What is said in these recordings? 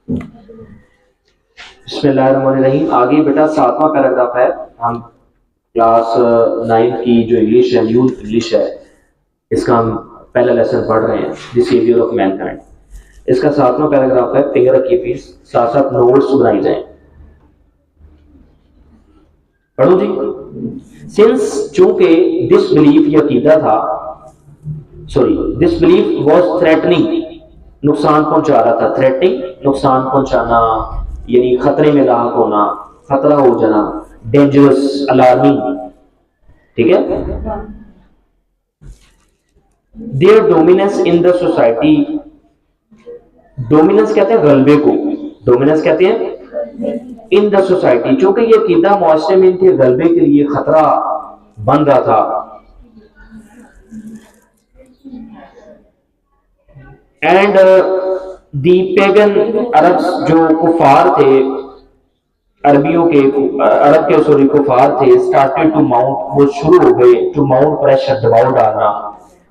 بسم اللہ الرحمن الرحیم. آگے بیٹا 7واں پیراگراف ہے. ہم کلاس 9 کی جو انگلش ہے، نیو انگلش ہے، اس کا ہم پہلا لیسن پڑھ رہے ہیں، دی سیویئر آف مین کائنڈ. اس کا 7واں پیراگراف ہے. فنگر رکھیے پلیز، ساتھ ساتھ نوٹس بنائی جائیں. پڑھو جی. سنس چونکہ دس بلیف یہ عقیدہ تھا، دس بلیف واز تھریٹنگ، نقصان پہنچا رہا تھا. تھریٹنگ نقصان پہنچانا، یعنی خطرے میں لاحق ہونا، خطرہ ہو جانا. Dangerous, alarming. ٹھیک ہے. There dominance in the society. Dominance کہتے ہیں غلبے کو. ڈومیننس کہتے ہیں ان دا سوسائٹی. چونکہ یہ عقیدہ معاشرے میں ان کے غلبے کے لیے خطرہ بن رہا تھا. اینڈ دی پیگن عربs، جو کفار تھے، عربیوں کے عرب کے کفار تھے، اسٹارٹیڈ ٹو ماؤنٹ، وہ شروع ہو گئے ٹو ماؤنٹ پریشر، دباؤ ڈالنا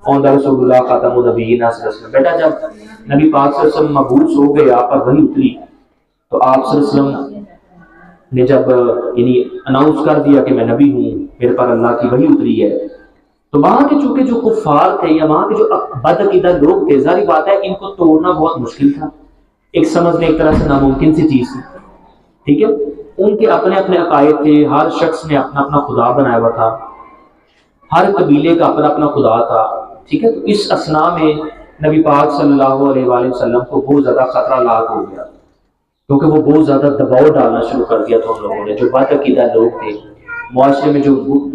آن دا رسول اللہ خاتم النبیین صلی اللہ علیہ وسلم. بیٹا جب نبی پاک صلی اللہ علیہ وسلم مبعوث ہو گئے، آپ پر وحی اتری، تو آپ صلی اللہ علیہ وسلم نے جب یعنی اناؤنس کر دیا کہ میں نبی ہوں، میرے پر اللہ کی وحی اتری ہے، تو وہاں کے چونکہ جو کفار تھے یا وہاں کے جو بد عقیدہ لوگ تھے، ظاہری بات ہے ان کو توڑنا بہت مشکل تھا. ایک سمجھنے ایک طرح سے ناممکن سی چیز تھی. ٹھیک ہے. ان کے اپنے اپنے عقائد تھے، ہر شخص نے اپنا اپنا خدا بنایا ہوا تھا، ہر قبیلے کا اپنا اپنا خدا تھا. ٹھیک ہے. تو اس اسنا میں نبی پاک صلی اللہ علیہ وآلہ وسلم کو بہت زیادہ خطرہ لاحق ہو گیا، کیونکہ وہ بہت زیادہ دباؤ ڈالنا شروع کر دیا تھا ان لوگوں نے. جو بد عقیدہ لوگ تھے، معاشرے میں جو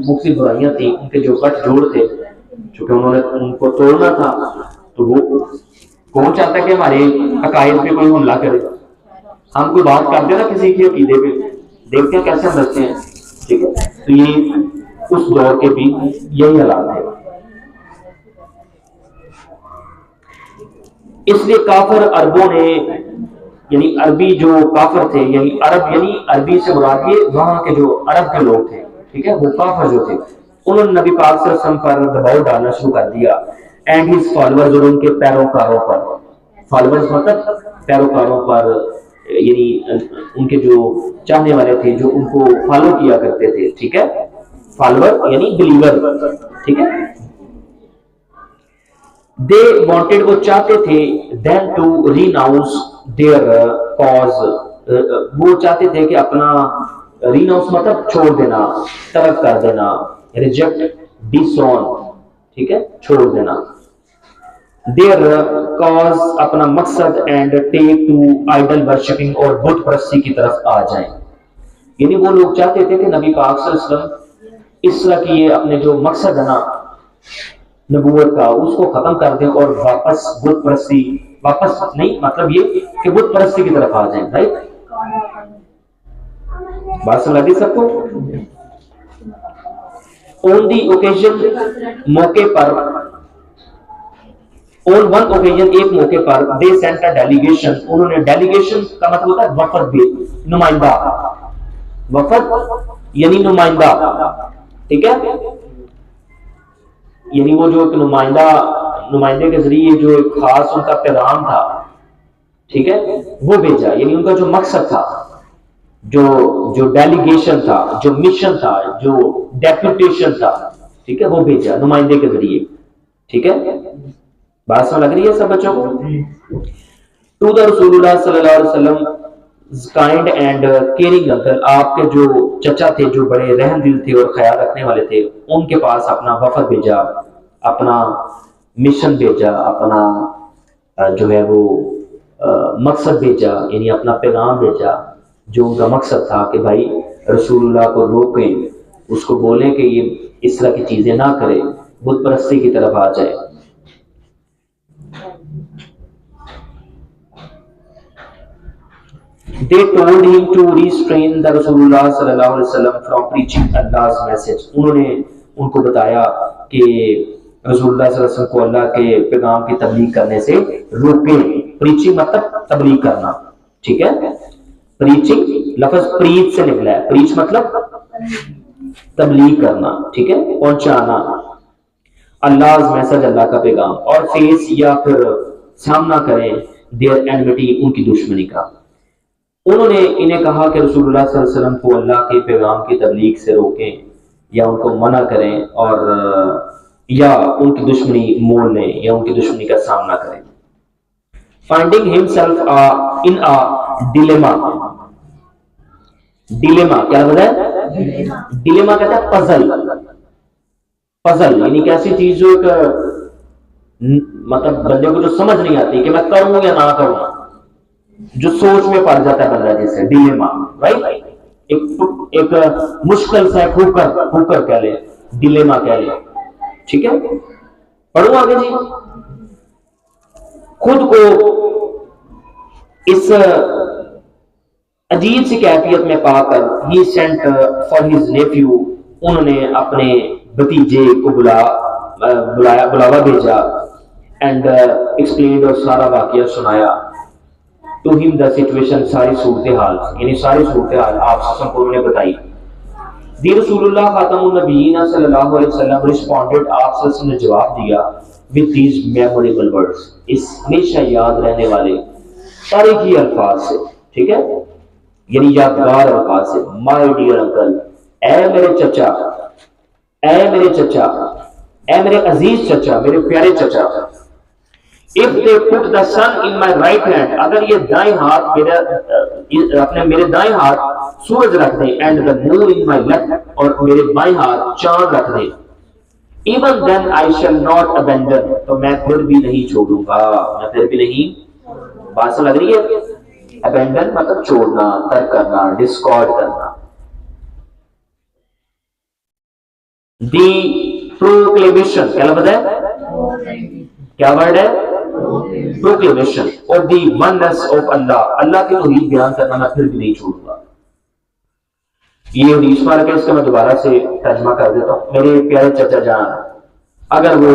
مختلف برائیاں تھیں، ان کے جو گٹھ جوڑ تھے، چونکہ انہوں نے ان کو توڑنا تھا، تو وہ کون چاہتا ہے کہ ہمارے عقائد پہ کوئی حملہ کرے. ہم کوئی بات کرتے ہیں نا کسی کے عقیدے پہ، دیکھتے ہیں کیسے ہم رکھتے ہیں. ٹھیک ہے. تو یہ اس دور کے بھی یہی حالات ہے. اس لیے کافر عربوں نے، یعنی عربی جو کافر تھے، یعنی عرب یعنی عربی سے مراد یہ وہاں کے جو عرب کے لوگ تھے، ٹھیک ہے، وہ کافر جو تھے، انہوں نے نبی پاک صلی اللہ علیہ وسلم پر دباؤ ڈالنا شروع کر دیا. اینڈ ہز فالوورز، اور ان کے پیروکاروں پر. فالوورز مطلب پیروکاروں پر، یعنی ان کے جو چاہنے والے تھے، جو ان کو فالو کیا کرتے تھے. ٹھیک ہے. فالوور یعنی بلیور. ٹھیک ہے. دے وانٹیڈ، وہ چاہتے تھے، دین ٹو ریناؤنس دیئر کاز، وہ چاہتے تھے کہ اپنا ریناؤنس مطلب چھوڑ دینا، ترک کر دینا، ریجیکٹ، ڈسون. ٹھیک ہے. چھوڑ دینا. دیئر کاز، اپنا مقصد، and take to idol worshipping, اور بت پرستی کی طرف آ جائیں. یعنی وہ لوگ چاہتے تھے کہ نبی پاک صلی اللہ علیہ وسلم اس طرح کی یہ اپنے جو مقصد ہے نا نبوت کا، اس کو ختم کر دیں اور واپس بت پرستی، واپس نہیں مطلب یہ کہ بت پرستی کی طرف آ جائیں. رائٹ. بات سمجھ لگی سب کو؟ آن دی اوکیزن، موقع پر، on one occasion، ایک موقع پر، they sent a delegation، انہوں نے ڈیلیگیشن کا مطلب ہوتا ہے وفد بھی، نمائندہ. وفد یعنی نمائندہ. ٹھیک ہے. یعنی وہ جو ایک نمائندے کے ذریعے جو ایک خاص ان کا پیغام تھا، ٹھیک ہے، وہ بھیجا. یعنی ان کا جو مقصد تھا، جو ڈیلیگیشن تھا، جو مشن تھا، جو ڈیپوٹیشن تھا، ٹھیک ہے، وہ بھیجا نمائندے کے ذریعے. ٹھیک ہے. بات سمجھ لگ رہی ہے سب بچوں کو؟ ٹو دا رسول اللہ صلی اللہ علیہ وسلم کائنڈ اینڈ کیئرنگ انکل، آپ کے جو چچا تھے، جو بڑے رحم دل تھے اور خیال رکھنے والے تھے، ان کے پاس اپنا وفد بھیجا، اپنا مشن بھیجا، اپنا جو ہے وہ مقصد بھیجا، یعنی اپنا پیغام بھیجا. جو ان کا مقصد تھا کہ بھائی رسول اللہ کو روکیں، اس کو بولیں کہ یہ اس طرح کی چیزیں نہ کرے، بت پرستی کی طرف آ جائے. They told him to restrain the Rasulullah صلی اللہ علیہ وسلم from preaching Allah's message. انہوں نے ان کو بتایا کہ رسول اللہ صلی اللہ علیہ وسلم کو اللہ کے پیغام کی تبلیغ کرنے سے روکیں. پریچنگ مطلب تبلیغ کرنا. ٹھیک ہے. پریچنگ لفظ پریچ سے نکلا ہے. پریچ مطلب تبلیغ کرنا. ٹھیک ہے. پہنچانا Allah's message، اللہ کا پیغام. اور فیس یا پھر سامنا کریں their enmity، ان کی دشمنی کا. انہوں نے انہیں کہا کہ رسول اللہ صلی اللہ علیہ وسلم کو اللہ کے پیغام کی تبلیغ سے روکیں یا ان کو منع کریں اور یا ان کی دشمنی مول لیں یا ان کی دشمنی کا سامنا کریں. Finding himself in dilemma. Dilemma کیا ہوتا ہے؟ ڈیلیما کہتا ہے پزل. پزل یعنی کہ ایسی چیز جو ایک مطلب بندے کو جو سمجھ نہیں آتی کہ میں کروں یا نہ کروں، جو سوچ میں پڑ جاتا ہے بندہ، جیسے ڈیلیما، رائٹ؟ ایک مشکل سا ہوکر کہہ لیں، ڈیلیما کہہ لیں. ٹھیک ہے، پڑھوں آگے جی. خود کو اس عجیب سی کیفیت میں پا کر he sent for his nephew, انہوں نے اپنے بھتیجے کو بلاوا بھیجا اینڈ ایکسپلینڈ، اور سارا واقعہ سنایا. ٹو ہم دا سچویشن، ساری صورتحال، یعنی ساری صورتحال آپ سے کو انہوں نے بتائی. دی رسول اللہ خاتم النبیین صلی اللہ علیہ وسلم رسپونڈڈ، آپ صلی اللہ علیہ وسلم نے جواب دیا with these memorable words، اس ہمیشہ یاد رہنے والے تاریخی الفاظ سے. ٹھیک ہے، یعنی یادگار الفاظ سے. my dear uncle، اے میرے چچا، اے میرے چچا، اے میرے عزیز چچا، میرے پیارے چچا. if they put the sun in my right hand، اگر یہ دائیں ہاتھ میرے دائیں ہاتھ سورج رکھ دیں، and the moon in my left، اور میرے بائیں ہاتھ چاند رکھ دیں، even then I shall not abandon، تو میں پھر بھی نہیں چھوڑوں گا، میں پھر بھی نہیں. بات سمجھ لگ رہی ہے؟ abandon مطلب چھوڑنا، ترک کرنا، ڈسکارڈ کرنا. دی پروکلیمیشن کیا لفظ ہے؟ کیا ورڈ ہے؟ پروکلیمیشن. اور دی وننس آف اللہ، اللہ کی توحید بیان کرنا میں پھر بھی نہیں چھوڑوں گا. یہ حدیث مبارک ہے، اس کا میں دوبارہ سے ترجمہ کر دیتا ہوں. میرے پیارے چچا جان، اگر وہ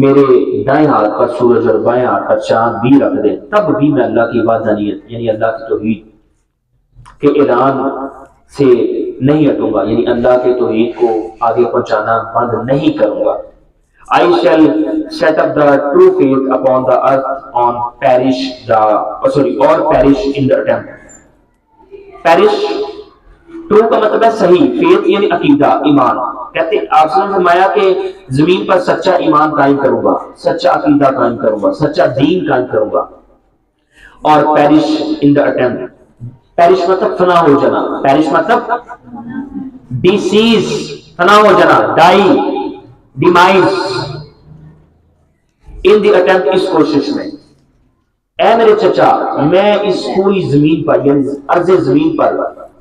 میرے دائیں ہاتھ پر سورج اور بائیں ہاتھ پر چاند بھی رکھ دیں، تب بھی میں اللہ کی وحدانیت یعنی اللہ کی توحید کے اعلان سے نہیں ہٹوں گا، یعنی اللہ کے توحید کو آگے پہنچانا بند نہیں کروں گا. I shall set up the true faith upon the earth or perish in the attempt. Perish true کا مطلب ہے صحیح، فیتھ یعنی عقیدہ، ایمان. کہتے ہیں آپ نے فرمایا کہ زمین پر سچا ایمان قائم کروں گا، سچا عقیدہ قائم کروں گا، سچا دین قائم کروں گا. اور پیرش ان دا اٹیمپٹ، پیرش مطلب فنا ہو جانا، پیرش مطلب ڈیسیز، فنا ہو جانا، ڈائی، ڈیمائز. ان دی اٹیمپٹ، اس کوشش میں. اے میرے چچا، میں اس پوری زمین پر یعنی ارض زمین پر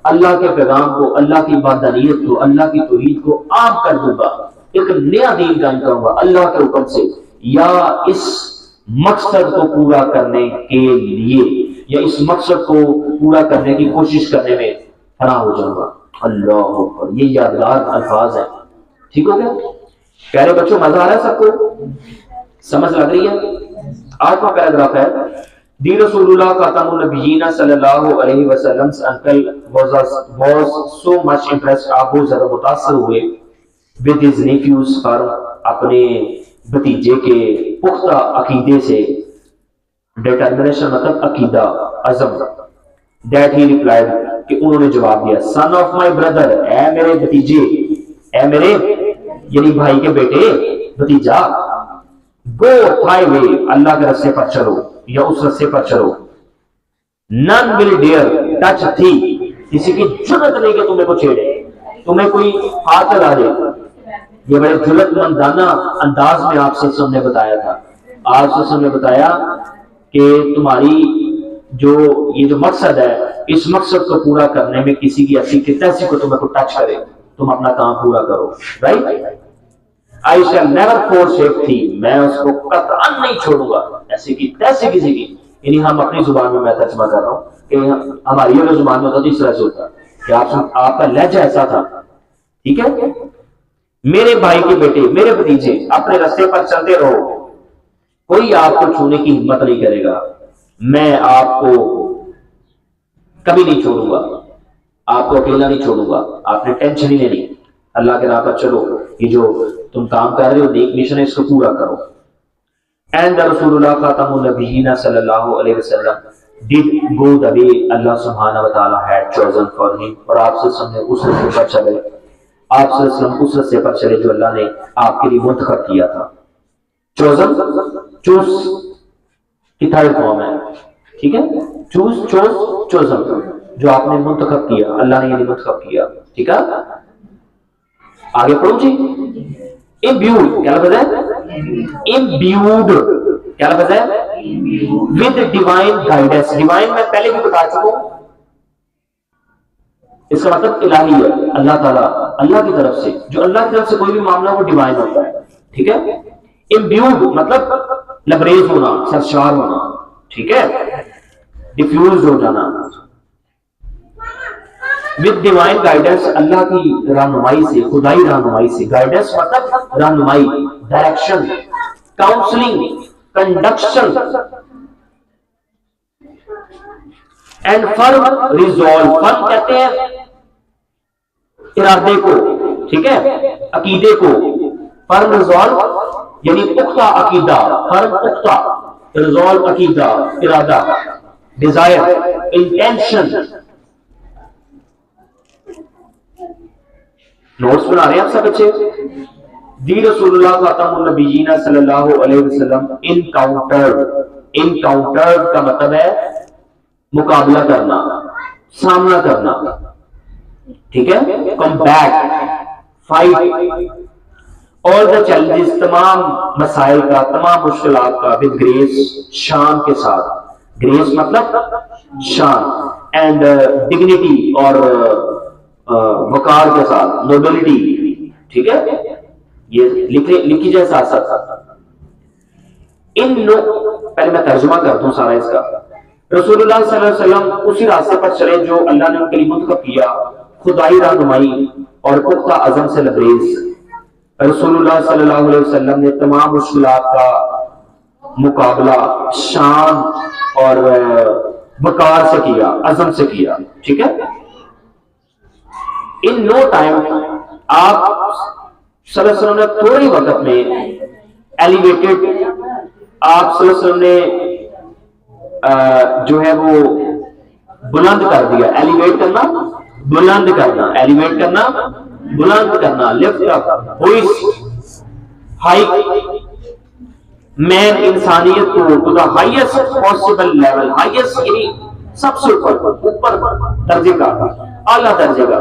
اللہ کے پیغام کو، اللہ کی وحدانیت کو، اللہ کی توحید کو عام کر دوں گا، ایک نیا دین قائم کروں گا اللہ کے حکم سے، یا اس مقصد کو پورا کرنے کے لیے، یا اس مقصد کو پورا کرنے کی کوشش کرنے میں فنا ہو جاؤں گا. اللہ اکبر، یہ یادگار الفاظ ہیں. ٹھیک ہو گیا پیارے بچوں؟ مزہ آ رہا ہے سب کو؟ سمجھ لگ رہی ہے؟ 8واں پیراگراف ہے. دی رسول اللہ خاتم النبیین صلی اللہ علیہ وسلم uncle was so much impressed، آپ بہت زیادہ متاثر ہوئے with his nephews، پر اپنے بھتیجے کے پختہ عقیدے سے. determination مطلب عقیدہ، عزم. that he replied، کہ انہوں نے جواب دیا son of my brother، اے میرے بھتیجے، اے میرے یعنی بھائی کے بیٹے، بھتیجا. go thy way، اللہ کے رستے پر چلو یا اس رستے پر چلو. none will dare touch thee، کسی کی جرت نہیں کہ تمہیں کو چھیڑے، تمہیں کوئی ہاتھ لگا دے. یہ بڑے جرت مندانہ انداز میں آپ سے نے بتایا تھا. آپ سے نے بتایا کہ تمہاری جو مقصد ہے، اس مقصد کو پورا کرنے میں کسی کی ایسی کی تیسی کو تمہیں کو ٹچ کرے، تم اپنا کام پورا کرو. Right? I shall never forsake thee، میں اس کو قطعاً نہیں چھوڑوں گا، ایسی کی تیسی کسی کی. یعنی ہم اپنی زبان میں ترجمہ کر رہا ہوں کہ ہماری اگر زبان میں ہوتا تو اس طرح سے ہوتا کہ آپ کا لہجہ ایسا تھا. ٹھیک ہے؟ میرے بھائی کے بیٹے، میرے بھتیجے، اپنے راستے پر چلتے رہو، کوئی آپ کو چھونے کی ہمت نہیں کرے گا. میں آپ کو کبھی نہیں چھوڑوں گا، آپ کو اکیلا نہیں چھوڑوں گا. آپ نے ٹینشن ہی لینی، اللہ کے راہ پر چلو، یہ جو تم کام کر رہے ہو نیک مشن ہے، اس کو پورا کرو. اینڈ رسول اللہ خاتم النبیین صلی اللہ علیہ وسلم did go the way Allah subhanahu wa ta'ala had chosen for him. اور آپ صلی اللہ علیہ وسلم نے اس رستے پر چلے، آپ صلی اللہ علیہ وسلم اس رستے پر چلے جو اللہ نے آپ کے لیے منتخب کیا تھا. chosen، چوز کی تھرڈ فارم ہے، ٹھیک ہے، چوز، chosen، جو آپ نے منتخب کیا، اللہ نے یعنی منتخب کیا، ٹھیک ہے. آگے پڑھو جی. imbued کیا لفظ ہے؟ imbued کیا لفظ ہے؟ with divine guidance. divine میں پہلے بھی بتا چکا ہوں، اس کا مطلب الہی ہے، اللہ تعالیٰ، اللہ کی طرف سے، جو اللہ کی طرف سے کوئی بھی معاملہ وہ ڈیوائن ہوتا ہے، ٹھیک ہے. imbued مطلب لبریز ہونا، سرشار ہونا، ٹھیک ہے، ڈیفیوز ہو جانا. with divine guidance اللہ کی رہنمائی سے، خدائی رہنمائی سے. guidance مطلب رہنمائی، direction, counselling, conduction. And firm resolve, firm کہتے ہیں ارادے کو، ٹھیک ہے، عقیدے کو. فرم ریزولو یعنی پختہ عقیدہ، فرم پختہ، ریزولو عقیدہ، ارادہ، ڈیزائر، انٹینشن. نوٹس بنا رہے ہیں آپ سب بچے. دی رسول اللہ خاتم النبیین صلی اللہ علیہ وسلم انکاؤنٹرڈ کا مطلب ہے مقابلہ کرنا، سامنا کرنا، ٹھیک ہے. Combat, fight all the challenges، تمام مسائل کا، تمام مشکلات کا. with grace، شان کے ساتھ. grace مطلب شان، and dignity اور وقار کے ساتھ، نوبلٹی، ٹھیک ہے. یہ لکھی جائے ساتھ ساتھ. پہلے میں ترجمہ کرتا ہوں سارا اس کا. رسول اللہ صلی اللہ علیہ وسلم اسی راستے پر چلے جو اللہ نے ان کے لیے منتخب کیا، خدائی رہنمائی اور پختہ عزم سے لبریز. رسول اللہ صلی اللہ علیہ وسلم نے تمام مشکلات کا مقابلہ شان اور وقار سے کیا، عزم سے کیا، ٹھیک ہے. ان نو ٹائم آپ صلی اللہ علیہ وسلم نے تھوڑے وقت میں ایلیویٹڈ، آپ صلی اللہ علیہ وسلم نے جو ہے وہ بلند کر دیا. ایلیویٹ کرنا، بلند کرنا، ایلیویٹ کرنا، بلند کرنا. لفٹ اپ، ہوئسٹ، ہائیک مین، انسانیت کو to the highest possible level. Highest یعنی سب سے اوپر درجے کا، اعلیٰ درجے کا.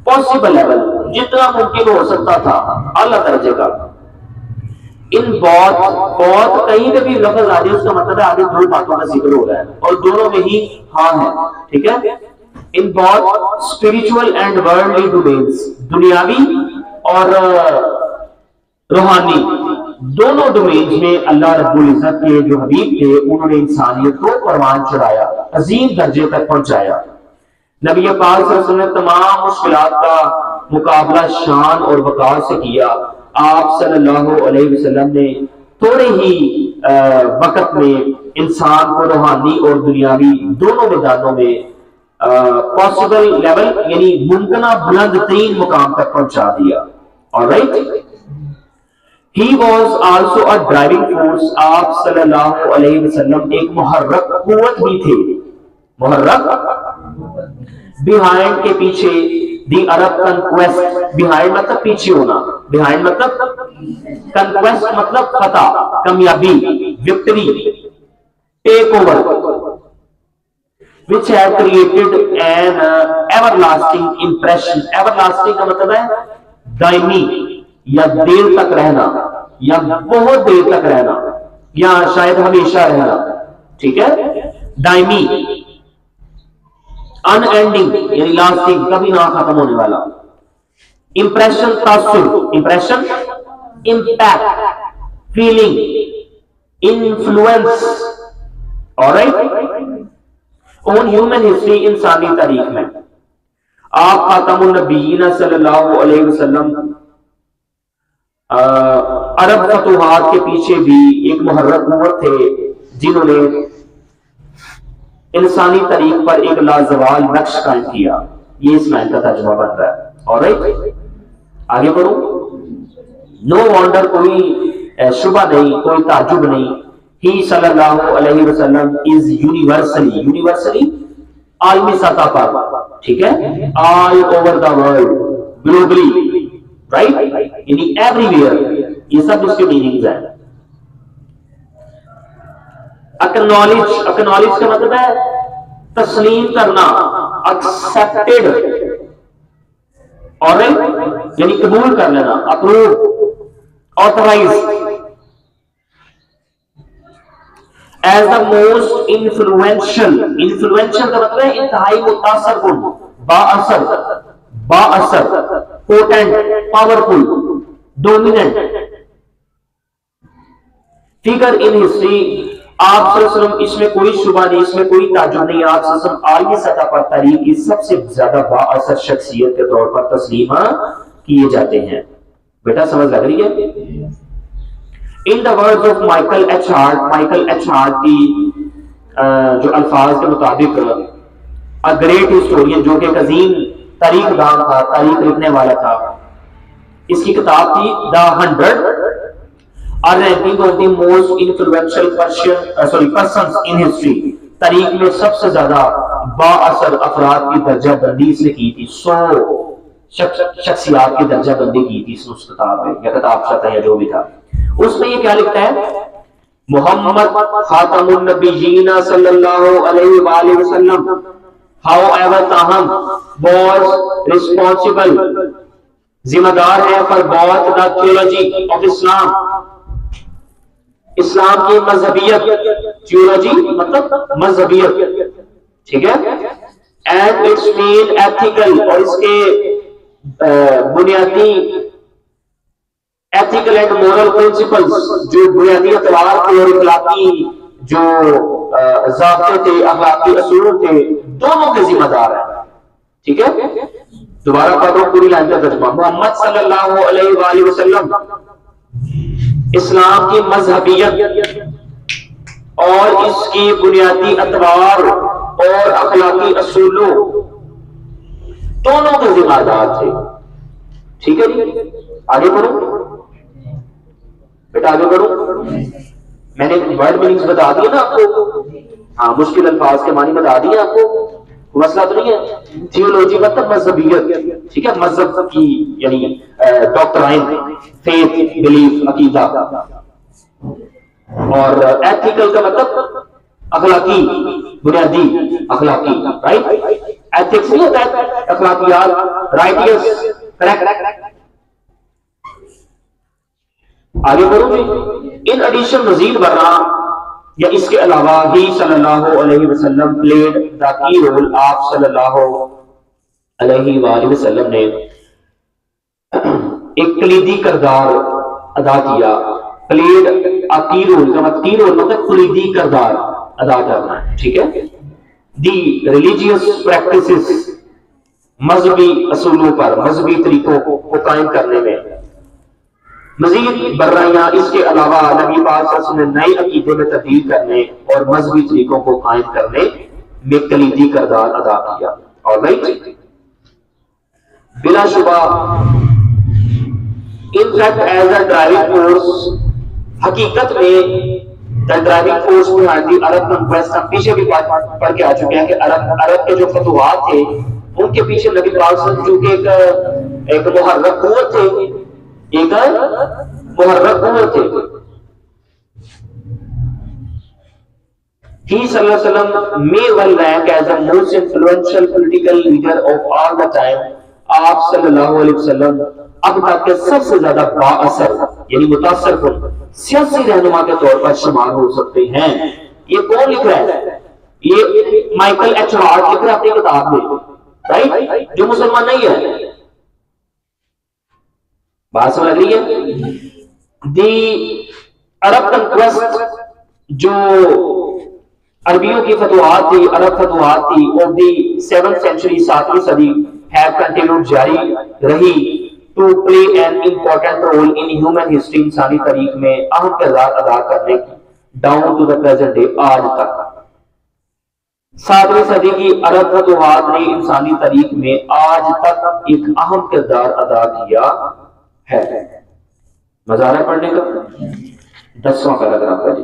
پاسبل لیول جتنا ممکن ہو سکتا تھا، اعلیٰ درجے کا. ان بہت کہیں پہ بھی لفظ آ جائے اس کا مطلب ہے آگے دو باتوں کا ذکر ہو رہا ہے اور دونوں میں ہی ہاں ہے، ٹھیک ہے. ان بہت اسپرچل اینڈ ورلڈلی ڈومینز، دنیاوی اور روحانی دونوں ڈومینز میں اللہ رب العزت کے جو حبیب تھے انہوں نے انسانیت کو پروان چڑھایا، عظیم درجے تک پہنچایا. نبی پاک صلی اللہ علیہ وسلم نے تمام مشکلات کا مقابلہ شان اور وقار سے کیا. آپ صلی اللہ علیہ وسلم نے تھوڑے ہی وقت میں انسان کو روحانی اور دنیاوی دونوں میدانوں میں پاسبل لیول یعنی ممکنہ بلند ترین مقام تک پہنچا دیا. alright. He was also a driving force. آپ صلی اللہ علیہ وسلم ایک محرک قوت بھی تھے، محرک behind کے پیچھے. دی عرب کنکویسٹ، behind مطلب پیچھے ہونا، behind مطلب کنکویسٹ مطلب فتح، کامیابی، victory, take over. which have created an everlasting impression. everlasting کا مطلب ہے دائمی یا دیر تک رہنا یا بہت دیر تک رہنا یا شاید ہمیشہ رہنا، ٹھیک ہے. دائمی، ان اینڈنگ یعنی لاسٹنگ، کبھی نہ ختم ہونے والا. امپریشن تاثر، impression impact, feeling, influence. alright. اون ہیومن ہسٹری، انسانی تاریخ میں آپ خاتم النبیین صلی اللہ علیہ وسلم عرب فتوحات کے پیچھے بھی ایک محرک قوت تھے جنہوں نے انسانی تاریخ پر ایک لازوال نقش قائم کیا. یہ اس میں کا ترجمہ بن رہا ہے. alright. آگے بڑھو. نو وانڈر، کوئی شبہ نہیں، کوئی تعجب نہیں ہی صلی اللہ علیہ وسلم از یونیورسلی عالمی سطح پر، ٹھیک ہے، all over the world, globally, right, یعنی ایوری ویئر، یہ سب اس کے میننگز ہیں. اکنالج کا مطلب ہے تسلیم کرنا، ایکسپٹیڈ، اور یعنی قبول کر لینا، approve, authorize. As the most influential کا مطلب ہے انتہائی متاثر کن، با اثر، potent, powerful, dominant figure in history. آپ صلی اللہ علیہ وسلم، اس میں کوئی شبہ نہیں، اس میں کوئی تعجب نہیں، آپ صلی اللہ علیہ وسلم عالمی سطح پر تاریخ کی سب سے زیادہ با اثر شخصیت کے طور پر تسلیم کیے جاتے ہیں. بیٹا سمجھ لگ رہی ہے؟ In the words of Michael H Hart کی جو الفاظ کے مطابق، a great historian، جو کہ ایک عظیم تاریخ دان تھا، تاریخ لکھنے والا تھا، اس کی کتاب تھی دا 100 a ranking of the most influential persons in history. تاریخ میں سب سے زیادہ با اثر افراد کی درجہ بندی اس نے کی تھی، 100 شخصیات کی درجہ بندی کی تھی اس کتاب میں، یا کتاب چاہتا ہے جو بھی تھا. اس میں یہ کیا لکھتا ہے؟ محمد خاتم النبیین صلی اللہ علیہ وآلہ وسلم however تاہم was responsible، ذمہ دار ہے for both the theology of Islam، اسلام کی مذہبیت، تھیولوجی مطلب مذہبیت، ٹھیک ہے، and its main ethical، اور اس کے بنیادی ethical and moral principles، جو بنیادی اطوار تھے اور اخلاقی جو ضابطے تھے، اخلاقی اصول تھے، دونوں کے ذمہ دار ہیں. ٹھیک ہے، دوبارہ پڑھو پوری لائن کا ترجمہ. محمد صلی اللہ علیہ وآلہ وسلم اسلام کی مذہبیت اور اس کی بنیادی اطوار اور اخلاقی اصولوں دونوں کے ذمہ دار تھے. ٹھیک ہے جی، آگے بڑھو بیٹا، آگے بڑھو. میں نے ورڈ میننگز بتا دیا نا آپ کو، ہاں، مشکل الفاظ کے معنی بتا دیے آپ کو، مسئلہ تو نہیں ہے. تھیولوجی مطلب مذہبیت، ٹھیک ہے، مذہب کی یعنی ڈاکٹرائن، فیتھ، بلیف، عقیدہ. اور ایتھیکل کا مطلب اخلاقی، بنیادی اخلاقی، رائٹ. ایتھکس نہیں ہوتا ہے اخلاقیات، رائٹیس، کریکٹ. آگے بڑھو جی. ان ایڈیشن مزید برآں یا اس کے علاوہ ہی صلی اللہ علیہ وسلم پلیڈ دا کی رول، آپ صلی اللہ علیہ وآلہ وسلم نے ایک کلیدی کردار ادا کیا. پلیڈ کی رول کا مطلب، کی رول مطلب کلیدی کردار ادا کرنا ہے. ٹھیک ہے. دی ریلیجیس پریکٹسز، مذہبی اصولوں پر، مذہبی طریقوں کو قائم کرنے میں. مزید برآں اس کے علاوہ نبی پاک صلی اللہ علیہ وسلم نے نئے عقیدے میں تبدیل کرنے اور مذہبی طریقوں کو قائم کرنے میں کلیدی کردار ادا کیا. اور بلا شبہ in fact as a driving force, حقیقت میں the driving force behind the Arab conquest، ہم پیچھے بھی پڑھ کے آ چکے ہیں کہ عرب کے جو فتوحات تھے ان کے پیچھے نبی پاک صلی اللہ علیہ وسلم چونکہ ایک محرک قوت تھے، ایک محرک قوت تھے. He صلی اللہ علیہ وسلم may well rank as the most influential political leader of all the time. آپ صلی اللہ علیہ وسلم اب تک کے سب سے زیادہ با اثر یعنی متاثر کن سیاسی رہنما کے طور پر شمار ہو سکتے ہیں. یہ کون لکھ رہا ہے؟ یہ مائیکل ایچ ہارٹ لکھ رہا ہے اپنی کتاب میں، رائٹ، جو مسلمان نہیں ہے. بات سمجھ رہی ہے؟ دی عرب کنکویسٹ، جو عربیوں کی فتوحات تھی، عرب فتوحات تھی، اور دی 7th century، 7ویں صدی have continued، جاری رہی to play an important role in human history، انسانی تاریخ میں اہم کردار ادا کرنے کی down to the present day، آج تک. 7ویں صدی کی عرب فتوحات نے انسانی تاریخ میں آج تک ایک اہم کردار ادا کیا ہے. مزہ آ رہا ہے پڑھنے کا؟ 10واں پیراگراف ہے جی.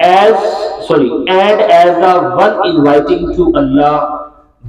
and as the one inviting to Allah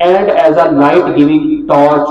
and as a light giving torch,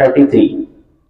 33,